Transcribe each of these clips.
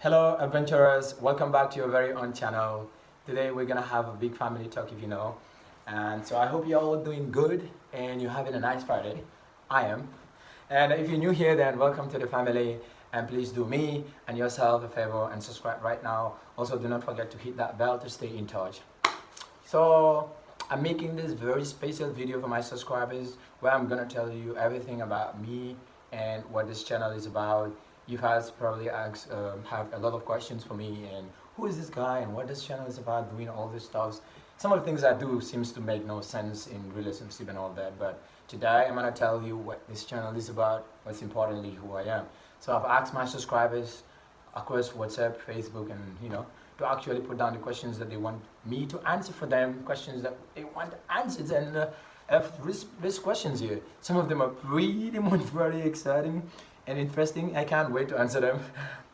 Hello adventurers, welcome back to your very own channel. Today we're gonna have a big family talk, if you know. And so I hope you're all doing good and you're having a nice Friday. I am. And if you're new here, then welcome to the family, and please do me and yourself a favor and subscribe right now. Also, do not forget to hit that bell to stay in touch. So I'm making this very special video for my subscribers where I'm gonna tell you everything about me and what this channel is about. You guys probably have a lot of questions for me, and who is this guy and what this channel is about, doing all this stuff. Some of the things I do seems to make no sense in relationship and all that, but today I'm gonna tell you what this channel is about, what's importantly who I am. So I've asked my subscribers across WhatsApp, Facebook, and to actually put down the questions that they want me to answer for them, questions that they want answered, and I have these questions here. Some of them are pretty much very exciting and interesting. I can't wait to answer them.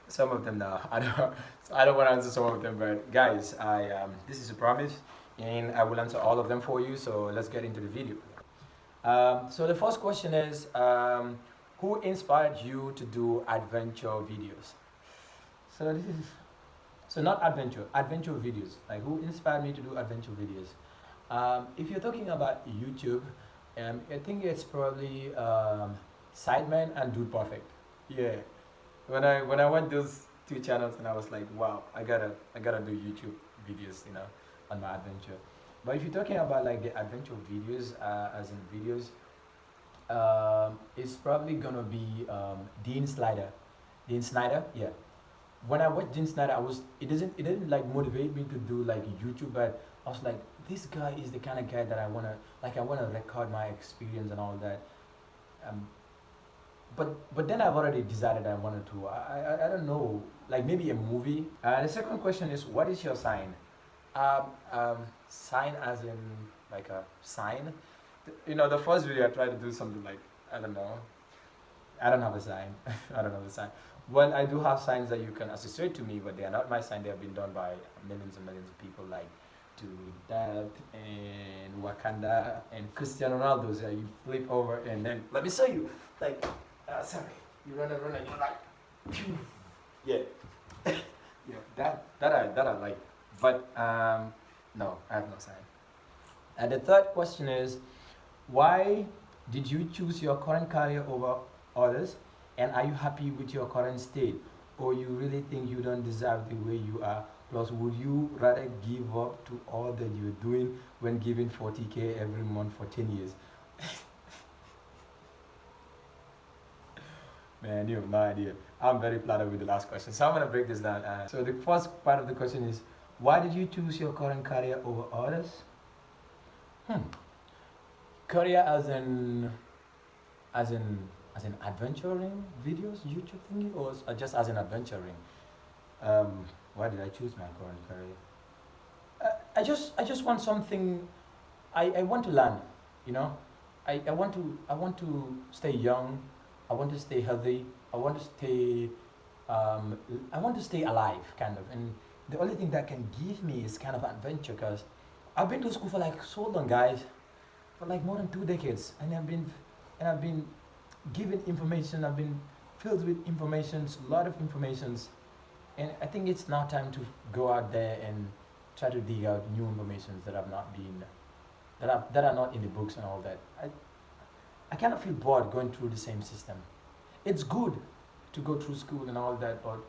Some of them now, I don't want to answer some of them, but guys, this is a promise, and I will answer all of them for you. So let's get into the video. So the first question is, who inspired you to do adventure videos? So this is not adventure videos. Like, who inspired me to do adventure videos? If you're talking about YouTube, I think it's probably Sideman and Dude Perfect. Yeah. When I went those two channels, and I was like, wow, I gotta do YouTube videos, on my adventure. But if you're talking about like the adventure videos, as in videos, it's probably gonna be Dean Snyder, yeah. When I watched Dean Snyder, it didn't like motivate me to do like YouTube, but I was like, this guy is the kind of guy that I wanna record my experience and all that. But then I've already decided I wanted to. I don't know, like maybe a movie. The second question is, what is your sign? Sign as in like a sign. The first video I tried to do something like, I don't know. I don't have a sign. I don't have a sign. Well, I do have signs that you can associate to me, but they are not my sign. They have been done by millions and millions of people, like to that and Wakanda and Cristiano Ronaldo. So you flip over and then let me show you. Like, sorry, you run and you're like, yeah, yeah. That I like. But no, I have no sign. And the third question is, why did you choose your current career over others? And are you happy with your current state? Or you really think you don't deserve the way you are? Plus, would you rather give up to all that you're doing when giving 40K every month for 10 years? Man, you have no idea. I'm very flattered with the last question. So I'm going to break this down. So the first part of the question is, why did you choose your current career over others? Career as in adventuring videos, YouTube thingy, or just as in adventuring? Why did I choose my current career? I just want something. I want to learn. I want to stay young. I want to stay healthy. I want to stay alive, kind of. And the only thing that can give me is kind of adventure, because I've been to school for like so long, guys, for like more than 2 decades, and I've been given information. I've been filled with informations, a lot of informations, and I think it's now time to go out there and try to dig out new informations that have not been that are not in the books and all that. I kind of feel bored going through the same system. It's good to go through school and all that, but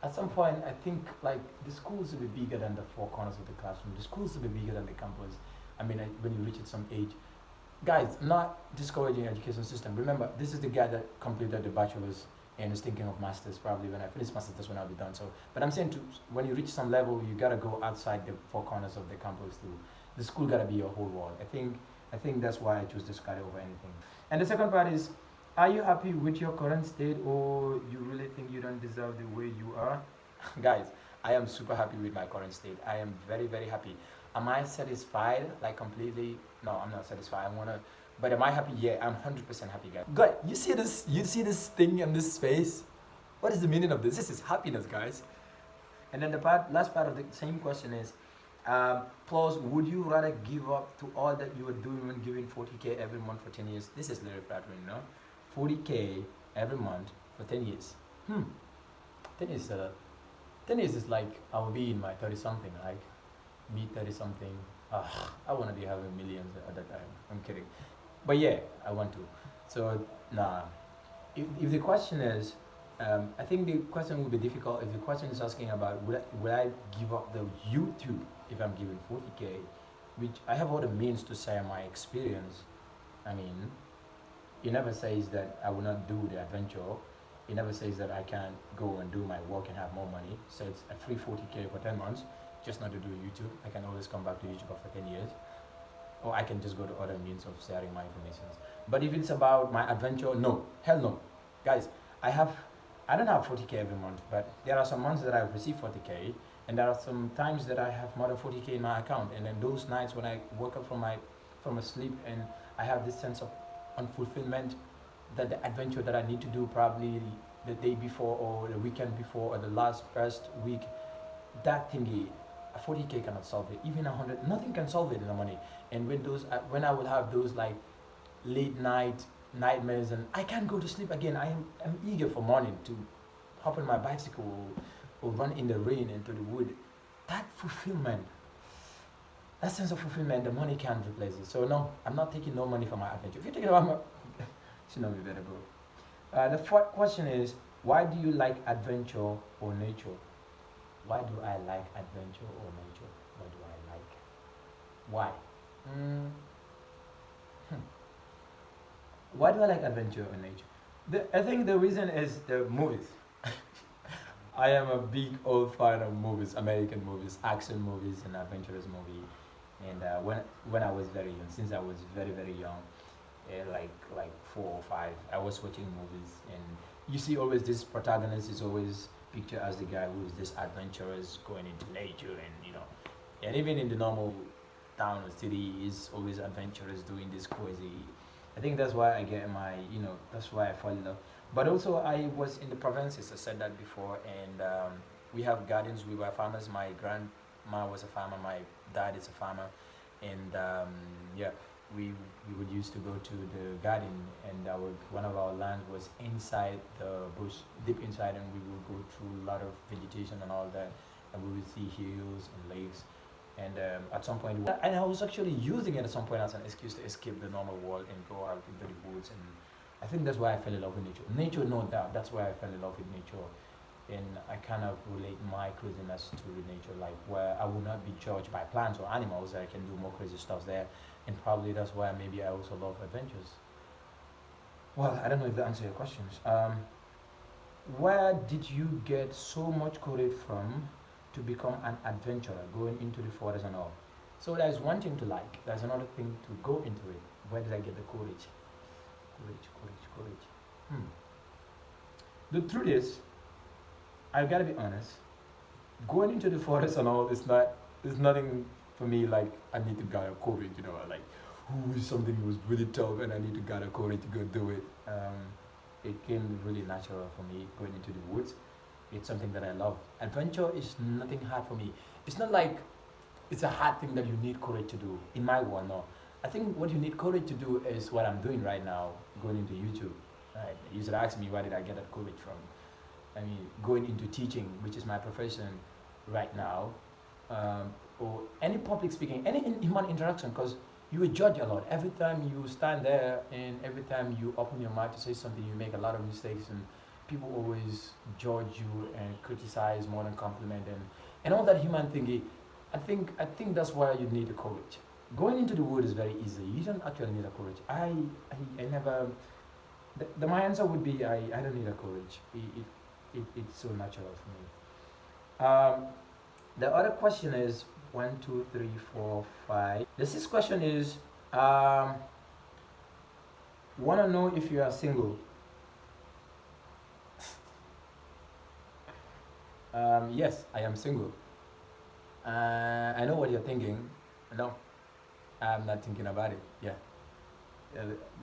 at some point, I think like the schools will be bigger than the four corners of the classroom. The schools will be bigger than the campus. I mean, when you reach at some age, guys, I'm not discouraging education system. Remember, this is the guy that completed the bachelor's and is thinking of masters. Probably when I finish masters, that's when I'll be done. So, but I'm saying when you reach some level, you gotta go outside the four corners of the campus too. The school gotta be your whole world. I think that's why I choose this career over anything. And the second part is, are you happy with your current state, or you really think you don't deserve the way you are? Guys, I am super happy with my current state. I am very, very happy. Am I satisfied? Like completely? No, I'm not satisfied. But am I happy? Yeah, I'm 100% happy, guys. Guys, you see this thing in this space? What is the meaning of this? This is happiness, guys. And then the last part of the same question is, plus, would you rather give up to all that you were doing when giving 40K every month for 10 years? This is literally flattering, 40K every month for 10 years. 10 years is a lot. Thing is like I will be in my 30 something, like me 30 something. I want to be having millions at that time. I'm kidding. But yeah, I want to. So, nah. If the question is, I think the question will be difficult if the question is asking about would I give up the YouTube if I'm given 40K, which I have all the means to share my experience. I mean, it never says that I will not do the adventure. It never says that I can't go and do my work and have more money. So it's a free 40K for 10 months, just not to do YouTube. I can always come back to YouTube after 10 years. Or I can just go to other means of sharing my information. But if it's about my adventure, no, hell no. Guys, I don't have 40K every month, but there are some months that I've received 40K, and there are some times that I have more than 40K in my account. And then those nights when I wake up from a sleep and I have this sense of unfulfillment, that the adventure that I need to do probably the day before or the weekend before or the last first week, that thingy, a 40K cannot solve it. Even 100, nothing can solve it in the money. And when I will have those like late night nightmares and I can't go to sleep again, I'm eager for morning to hop on my bicycle or run in the rain into the wood. That fulfillment, that sense of fulfillment, the money can't replace it. So no, I'm not taking no money for my adventure. If you're taking about my, should know me better, bro. The fourth question is, why do you like adventure or nature? Why do I like adventure or nature? What do I like? Why? Mm. Hmm. Why do I like adventure or nature? I think the reason is the movies. I am a big old fan of movies, American movies, action movies, and adventurous movie. And when I was very young, since I was very young, like 4 or 5, I was watching movies, and you see always this protagonist is always pictured as the guy who is this adventurous going into nature, and even in the normal town or city is always adventurous doing this crazy. I think that's why I get that's why I fall in love. But also I was in the provinces, I said that before, and we have gardens, we were farmers. My grandma was a farmer, my dad is a farmer, and yeah, we would used to go to the garden, and one of our land was inside the bush, deep inside, and we would go through a lot of vegetation and all that, and we would see hills and lakes. And at some point, and I was actually using it at some point as an excuse to escape the normal world and go out into the woods. And I think that's why I fell in love with nature. Nature, no doubt, that's why I fell in love with nature. And I kind of relate my craziness to the nature, like where I will not be judged by plants or animals. I can do more crazy stuff there, and probably that's why maybe I also love adventures. Well, I don't know if that answers your questions. Where did you get so much courage from to become an adventurer, going into the forest and all? So there's one thing to like. There's another thing to go into it. Where did I get the courage? Courage. Hmm. The truth is, I've got to be honest. Going into the forest and all is not. It's nothing for me. Like I need to gather courage. Like who is something was really tough and I need to gather courage to go do it. It came really natural for me going into the woods. It's something that I love. Adventure is nothing hard for me. It's not like it's a hard thing that you need courage to do. In my world, no. I think what you need courage to do is what I'm doing right now, going into YouTube. Right? You should ask me where did I get that courage from. I mean, going into teaching, which is my profession right now, or any public speaking, any human interaction, because you will judge a lot. Every time you stand there and every time you open your mouth to say something, you make a lot of mistakes, and people always judge you and criticize more than compliment, and all that human thingy. I think that's why you need the courage. Going into the wood is very easy. You don't actually need a courage. I never. My answer would be I don't need a courage. It's so natural for me. The other question is 1, 2, 3, 4, 5. The sixth question is wanna know if you are single. Yes, I am single. I know what you're thinking. No, I'm not thinking about it. Yeah,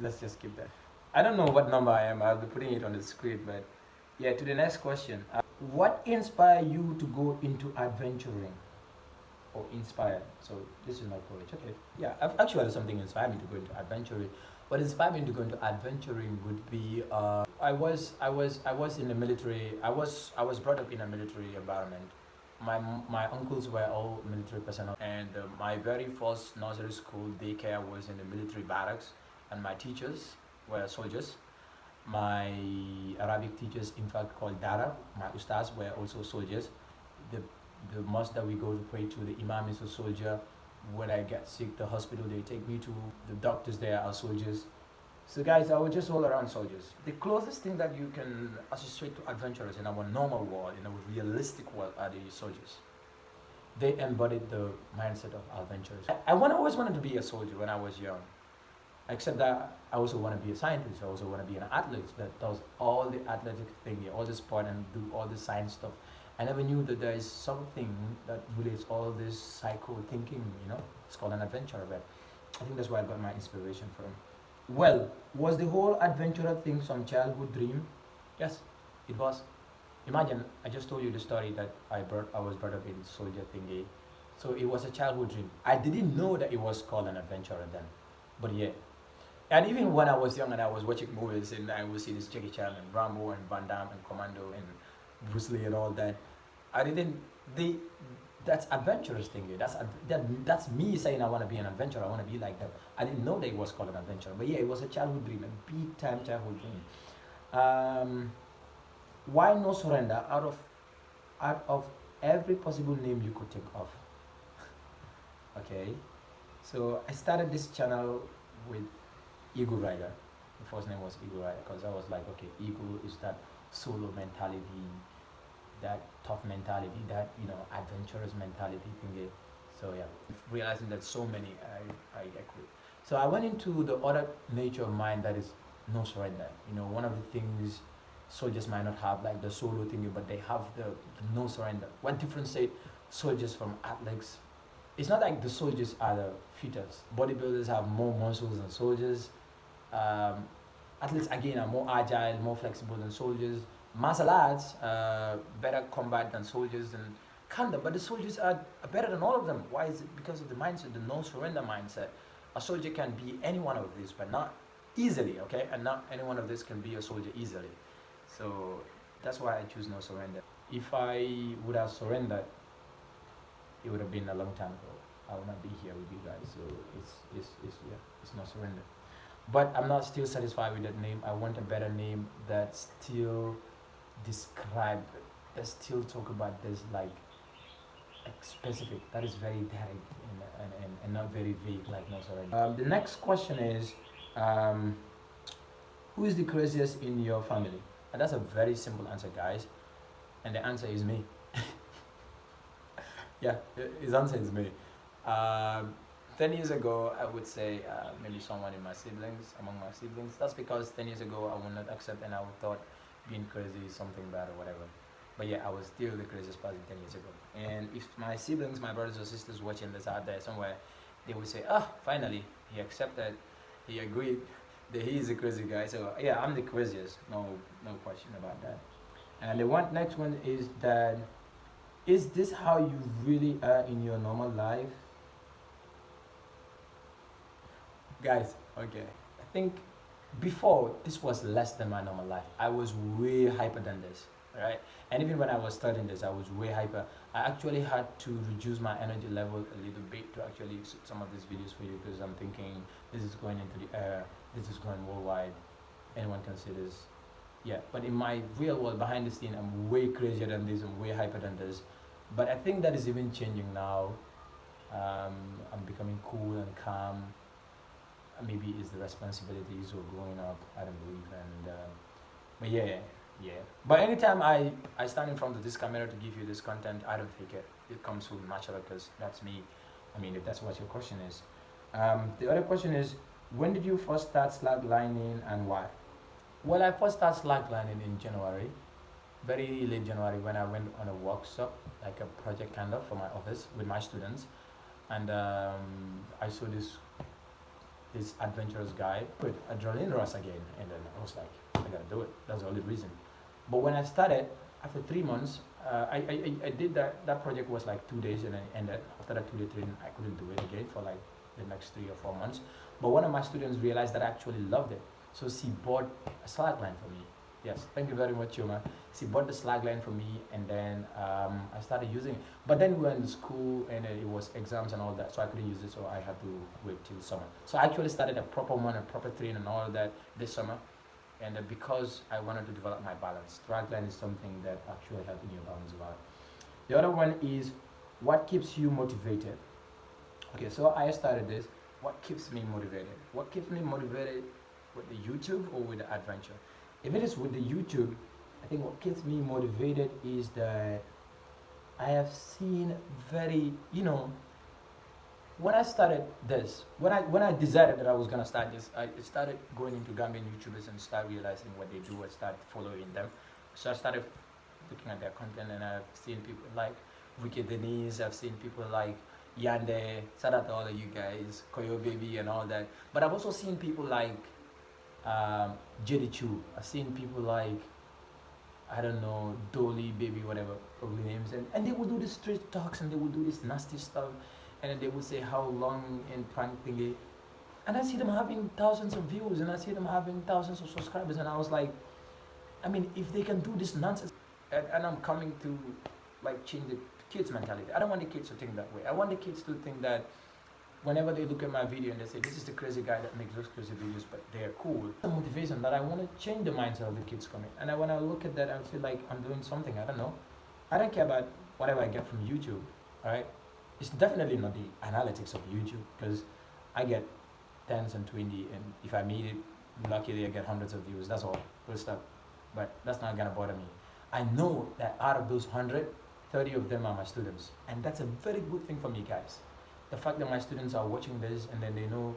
let's just skip that. I don't know what number I am. I'll be putting it on the screen, but yeah. To the next question. What inspired you to go into adventuring? Or inspired? So this is my courage. Okay. Yeah, actually something inspired me to go into adventuring. What inspired me to go into adventuring would be I was in the military. I was brought up in a military environment. My uncles were all military personnel, and my very first nursery school daycare was in the military barracks, and my teachers were soldiers. My Arabic teachers, in fact, called Dara, my ustaz, were also soldiers. The the mosque that we go to pray to, the imam is a soldier. When I get sick, the hospital they take me to, the doctors there are soldiers. So guys, I was just all around soldiers. The closest thing that you can associate to adventurers in our normal world, in our realistic world, are the soldiers. They embodied the mindset of adventurers. Always wanted to be a soldier when I was young. Except that I also want to be a scientist. I also want to be an athlete that does all the athletic thing, all the sport, and do all the science stuff. I never knew that there is something that relates all this psycho thinking. It's called an adventurer. But I think that's where I got my inspiration from. Well, was the whole adventurer thing some childhood dream? Yes, it was. Imagine, I just told you the story that I was brought up in soldier thingy. So it was a childhood dream. I didn't know that it was called an adventurer then. But yeah. And even when I was young and I was watching movies and I would see this Jackie Chan and Rambo and Van Damme and Commando and Bruce Lee and all that, I didn't, they, that's adventurous thing. That's me saying I want to be an adventurer. I want to be like them. I didn't know that it was called an adventurer. But yeah, it was a childhood dream, a big time childhood dream. Why no surrender out of every possible name you could think of? Okay, so I started this channel with Eagle Rider. The first name was Eagle Rider because I was like, okay, Eagle is that solo mentality, that tough mentality, that adventurous mentality thingy. So yeah, realizing that so many I quit. So I went into the other nature of mine that is no surrender. One of the things soldiers might not have, like the solo thingy, but they have the no surrender. What differentiates soldiers from athletes? It's not like the soldiers are the fittest. Bodybuilders have more muscles than soldiers. Athletes again are more agile, more flexible than soldiers. Martial arts better combat than soldiers and kind of, but the soldiers are better than all of them. Why is it? Because of the mindset, the no surrender mindset. A soldier can be any one of these, but not easily, okay? And not any one of these can be a soldier easily. So that's why I choose no surrender. If I would have surrendered, it would have been a long time ago. I would not be here with you guys. So it's no surrender. But I'm not still satisfied with that name. I want a better name that still describe, that still talk about this like specific. That is very direct and not very vague like no surrender. The next question is, who is the craziest in your family? And that's a very simple answer, guys. And the answer is me. Yeah, his answer is me. 10 years ago, I would say maybe someone in my siblings, among my siblings. That's because 10 years ago, I would not accept and I would thought being crazy is something bad or whatever. But yeah, I was still the craziest person 10 years ago. And if my siblings, my brothers or sisters watching this out there somewhere, they would say, finally, he accepted, he agreed that he is a crazy guy. So yeah, I'm the craziest, no question about that. And the next one is that, is this how you really are in your normal life? Guys, okay, I think before this was less than my normal life. I was way hyper than this, right? And even when I was studying this, I was way hyper. I actually had to reduce my energy level a little bit to actually shoot some of these videos for you because I'm thinking this is going into the air, this is going worldwide, anyone can see this. Yeah, but in my real world, behind the scene, I'm way crazier than this, I'm way hyper than this. But I think that is even changing now. I'm becoming cool and calm. Maybe it's the responsibilities of growing up, I don't believe. And but yeah. But anytime I stand in front of this camera to give you this content, I don't fake it. It comes from natural because that's me. I mean, if that's what your question is. The other question is, when did you first start slacklining and why? Well, I first started slacklining in January, very late January, when I went on a workshop, like a project kind of for my office with my students, and I saw this adventurous guy with adrenaline rush again, and then I was like, I gotta do it. That's the only reason. But when I started, after 3 months, I did that project was like 2 days and then it ended. After that 2-day training, I couldn't do it again for like the next 3 or 4 months. But one of my students realized that I actually loved it. So she bought a slackline for me. Yes, thank you very much, Yuma. She bought the slackline for me, and then I started using it. But then we were in school, and it was exams and all that, so I couldn't use it. So I had to wait till summer. So I actually started a proper one, a proper train, and all of that this summer. And because I wanted to develop my balance, slackline is something that actually helped me balance a lot. The other one is what keeps you motivated. Okay, so I started this. What keeps me motivated? What keeps me motivated with the YouTube or with the adventure? If it is with the YouTube, I think what keeps me motivated is that I have seen very, when I started this, when I decided that I was gonna start this, I started going into Gambian YouTubers and start realizing what they do and start following them. So I started looking at their content, and I've seen people like Ricky Denise, I've seen people like Yande, shout out to all of you guys, Koyo Baby and all that. But I've also seen people like Jetty Chu. I've seen people like, I don't know, Dolly, Baby, whatever, ugly names. And they would do this straight talks, and they would do this nasty stuff. And then they would say how long and prank thingy. And I see them having thousands of views, and I see them having thousands of subscribers. And I was like, I mean, if they can do this nonsense, and I'm coming to like change the kids' mentality. I don't want the kids to think that way. I want the kids to think that whenever they look at my video and they say, this is the crazy guy that makes those crazy videos, but they're cool. The motivation that I want to change the mindset of the kids coming. And when I look at that, I feel like I'm doing something. I don't know. I don't care about whatever I get from YouTube, alright? It's definitely not the analytics of YouTube, because I get 10s and 20, and if I meet it, luckily I get hundreds of views. That's all. Full stop. But that's not gonna bother me. I know that out of those 100, 30 of them are my students. And that's a very good thing for me, guys. The fact that my students are watching this, and then they know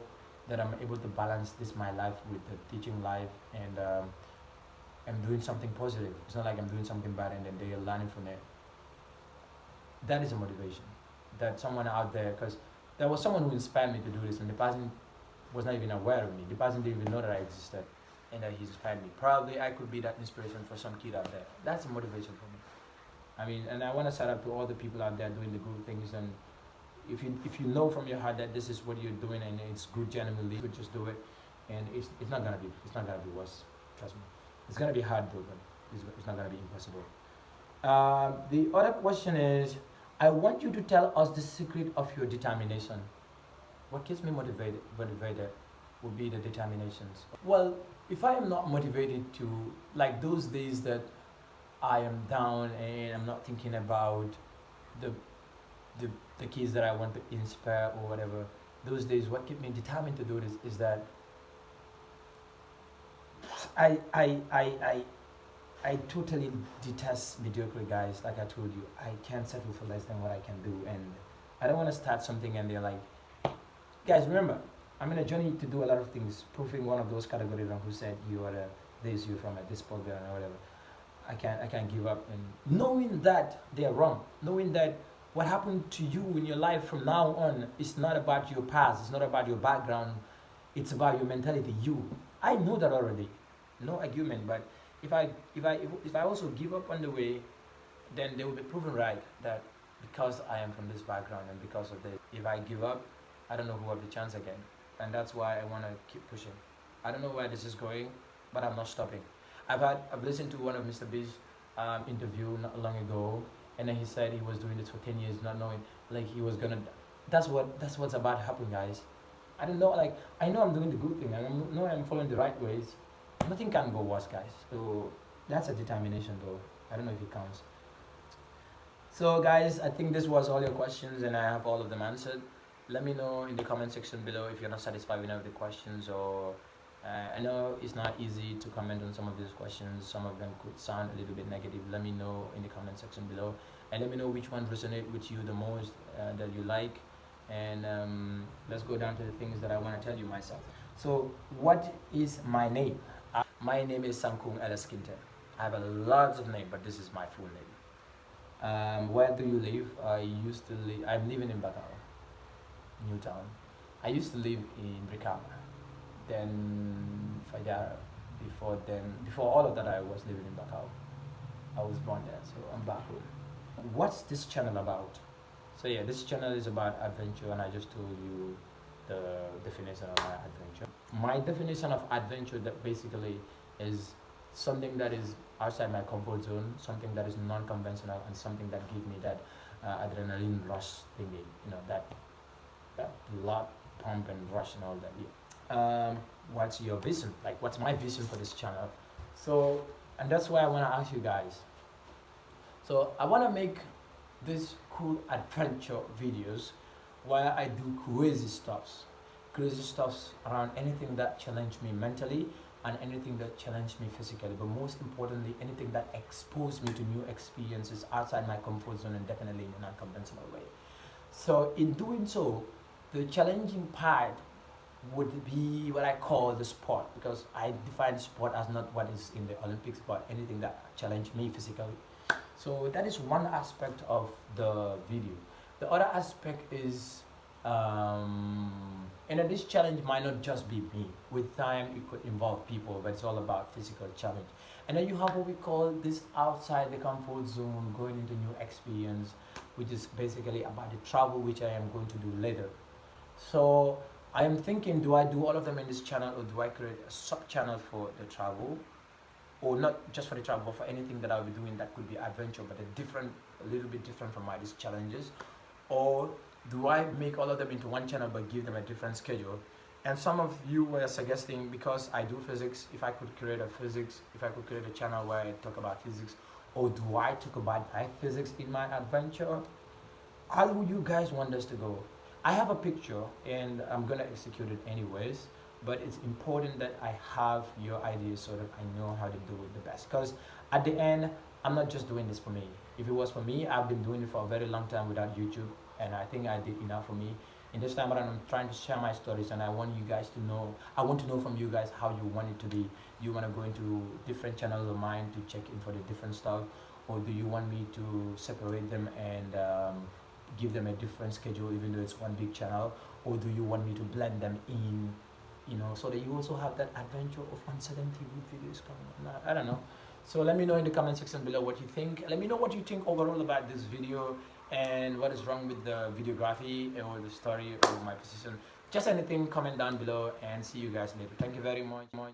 that I'm able to balance this my life with the teaching life, and I'm doing something positive. It's not like I'm doing something bad and then they are learning from it. That is a motivation. That someone out there, because there was someone who inspired me to do this, and the person was not even aware of me. The person didn't even know that I existed, and that he inspired me. Probably I could be that inspiration for some kid out there. That's a motivation for me. I mean, and I want to shout out to all the people out there doing the good things. And if you know from your heart that this is what you're doing and it's good, genuinely, you just do it. And it's not gonna be worse. Trust me. It's gonna be hard though, but it's not gonna be impossible. The other question is, I want you to tell us the secret of your determination. What keeps me motivated would be the determinations. Well, if I am not motivated to, like those days that I am down and I'm not thinking about the the kids that I want to inspire or whatever, those days what kept me determined to do this is that I I I I I totally detest mediocre guys. Like I told you, I can't settle for less than what I can do, and I don't want to start something and they're like, guys, remember, I'm in a journey to do a lot of things, proving one of those categories who said you are you're from this program or whatever. I can't give up, and knowing that they are wrong, knowing that what happened to you in your life from now on is not about your past, it's not about your background, it's about your mentality. I know that already, no argument. But if I also give up on the way, then they will be proven right that because I am from this background and because of this, if I give up, I don't know who have the chance again, and that's why I want to keep pushing. I don't know where this is going, but I'm not stopping. I've listened to one of Mr. B's interview not long ago, and then he said he was doing this for 10 years, not knowing like he was gonna. That's what's about to happen, guys. I don't know, like I know I'm doing the good thing, and I know I'm following the right ways. Nothing can go worse, guys. So that's a determination, though. I don't know if it counts. So, guys, I think this was all your questions, and I have all of them answered. Let me know in the comment section below if you're not satisfied with any of the questions, or I know it's not easy to comment on some of these questions. Some of them could sound a little bit negative. Let me know in the comment section below, and let me know which one resonate with you the most, that you like. And let's go down to the things that I want to tell you myself. So, what is my name? My name is Sankung Elaskinte. I have a lot of names, but this is my full name. Where do you live? I'm living in Bakau, Newtown. I used to live in Brikama, then Fajara. Before all of that, I was living in Bakau. I was born there, so I'm back home. What's this channel about? So yeah, this channel is about adventure, and I just told you the definition of my adventure. My definition of adventure that basically is something that is outside my comfort zone, something that is non-conventional, and something that gives me that adrenaline rush thingy, that blood pump and rush and all that. Yeah. What's your vision? Like, what's my vision for this channel? So, and that's why I want to ask you guys. So, I want to make these cool adventure videos where I do crazy stuffs around anything that challenged me mentally and anything that challenged me physically, but most importantly, anything that exposed me to new experiences outside my comfort zone and definitely in an unconventional way. So, in doing so, the challenging part would be what I call the sport, because I define sport as not what is in the Olympics, but anything that challenged me physically. So that is one aspect of the video. The other aspect is, this challenge might not just be me. With time, it could involve people, but it's all about physical challenge. And then you have what we call this outside the comfort zone, going into new experience, which is basically about the travel, which I am going to do later. So I am thinking, do I do all of them in this channel, or do I create a sub channel for the travel? Or not just for the travel, but for anything that I'll be doing that could be adventure, but a little bit different from my these challenges. Or do I make all of them into one channel but give them a different schedule? And some of you were suggesting, because I do physics, if I could create a channel where I talk about physics, or do I talk about my physics in my adventure? How would you guys want us to go? I have a picture and I'm gonna execute it anyways, but it's important that I have your ideas so that I know how to do it the best. Because at the end, I'm not just doing this for me. If it was for me, I've been doing it for a very long time without YouTube, and I think I did enough for me. In this time around, I'm trying to share my stories, and I want you guys to know. I want to know from you guys how you want it to be. You want to go into different channels of mine to check in for the different stuff, or do you want me to separate them and give them a different schedule, even though it's one big channel, or do you want me to blend them in, so that you also have that adventure of uncertainty with videos coming on? I don't know. So let me know in the comment section below what you think. Let me know what you think overall about this video, and what is wrong with the videography or the story or my position. Just anything, comment down below, and see you guys later. Thank you very much.